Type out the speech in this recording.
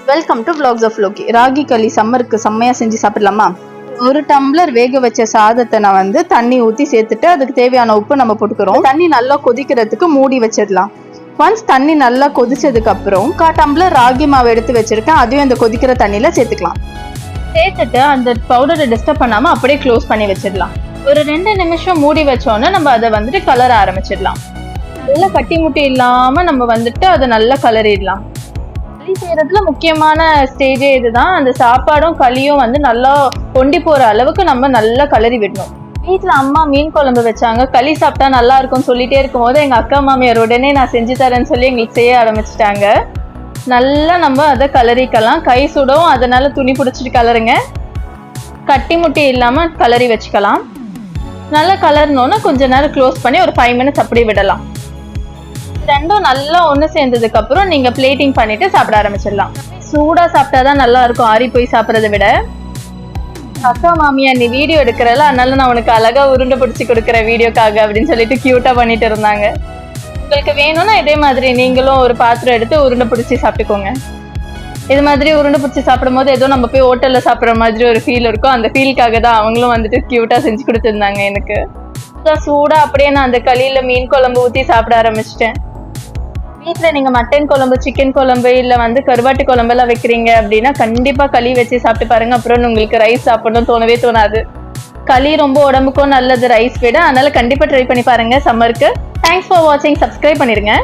Welcome to vlogs of Loki. Ragi களி சம்மருக்கு செம்மையா செஞ்சு சாப்பிடலாமா? ஒரு டம்ளர் வேக வச்ச சாதத்தை நான் வந்து தண்ணி ஊற்றி சேர்த்துட்டு அதுக்கு தேவையான உப்பு நம்ம போட்டுக்கிறோம். தண்ணி நல்லா கொதிக்கிறதுக்கு மூடி வச்சிடலாம். ஒன்ஸ் தண்ணி நல்லா கொதிச்சதுக்கு அப்புறம் 1/4 டம்ளர் ராகி மாவு எடுத்து வச்சிருக்கேன். அதையும் இந்த கொதிக்கிற தண்ணியில சேர்த்துக்கலாம். சேர்த்துட்டு அந்த பவுடரை டிஸ்டர்ப் பண்ணாம அப்படியே க்ளோஸ் பண்ணி வச்சிடலாம். ஒரு 2 நிமிஷம் மூடி வச்சோன்னா நம்ம அதை வந்துட்டு கலர ஆரம்பிச்சிடலாம். நல்லா கட்டி முட்டி இல்லாம நம்ம வந்துட்டு அதை நல்லா கலரிடலாம். களி செய்யறதுல முக்கியமான ஸ்டேஜே இதுதான். அந்த சாப்பாடும் களியும் வந்து நல்லா கொண்டி போற அளவுக்கு நம்ம நல்லா கலரி விடணும். வீட்டுல அம்மா மீன் குழம்பு வச்சாங்க, களி சாப்பிட்டா நல்லா இருக்கும்னு சொல்லிட்டே இருக்கும் போது எங்க அக்கா மாமியார் உடனே நான் செஞ்சு தரேன்னு சொல்லி எங்களுக்கு செய்ய ஆரம்பிச்சிட்டாங்க. நல்லா நம்ம அதை கலரிக்கலாம். கை சுடவும், அதனால துணி பிடிச்சிட்டு கலருங்க. கட்டி முட்டி இல்லாம கலரி வச்சுக்கலாம். நல்லா கலர்னோன்னா கொஞ்ச நேரம் க்ளோஸ் பண்ணி ஒரு 5 மினிட்ஸ் அப்படி விடலாம். ரெண்டும் நல்லா ஒன்று சேர்ந்ததுக்கு அப்புறம் நீங்க பிளேட்டிங் பண்ணிட்டு சாப்பிட ஆரம்பிச்சிடலாம். சூடா சாப்பிட்டாதான் நல்லா இருக்கும், ஆறி போய் சாப்பிட்றதை விட. அக்கா மாமியா நீ வீடியோ எடுக்கிறல, அதனால நான் உனக்கு அழகா உருண்டை பிடிச்சி கொடுக்குற வீடியோக்காக அப்படின்னு சொல்லிட்டு கியூட்டா பண்ணிட்டு இருந்தாங்க. உங்களுக்கு வேணும்னா இதே மாதிரி நீங்களும் ஒரு பாத்திரம் எடுத்து உருண்டை பிடிச்சி சாப்பிட்டுக்கோங்க. இது மாதிரி உருண்டை பிடிச்சி சாப்பிடும் போது ஏதோ நம்ம போய் ஹோட்டல்ல சாப்பிட்ற மாதிரி ஒரு ஃபீல் இருக்கும். அந்த ஃபீலுக்காக தான் அவங்களும் வந்துட்டு கியூட்டா செஞ்சு கொடுத்துருந்தாங்க எனக்கு. சூடா அப்படியே நான் அந்த களியில மீன் குழம்பு ஊற்றி சாப்பிட ஆரம்பிச்சிட்டேன். வீட்டில் நீங்கள் மட்டன் குழம்பு, சிக்கன் குழம்பு, இல்லை வந்து கருவாட்டு குழம்பெல்லாம் வைக்கிறீங்க அப்படின்னா கண்டிப்பாக களி வச்சு சாப்பிட்டு பாருங்க. அப்புறம் உங்களுக்கு ரைஸ் சாப்பிடணும் தோணவே தோணாது. களி ரொம்ப உடம்புக்கும் நல்லது ரைஸ் விட. அதனால கண்டிப்பாக ட்ரை பண்ணி பாருங்க சம்மருக்கு. தேங்க்ஸ் ஃபார் வாட்சிங். சப்ஸ்கிரைப் பண்ணிருங்க.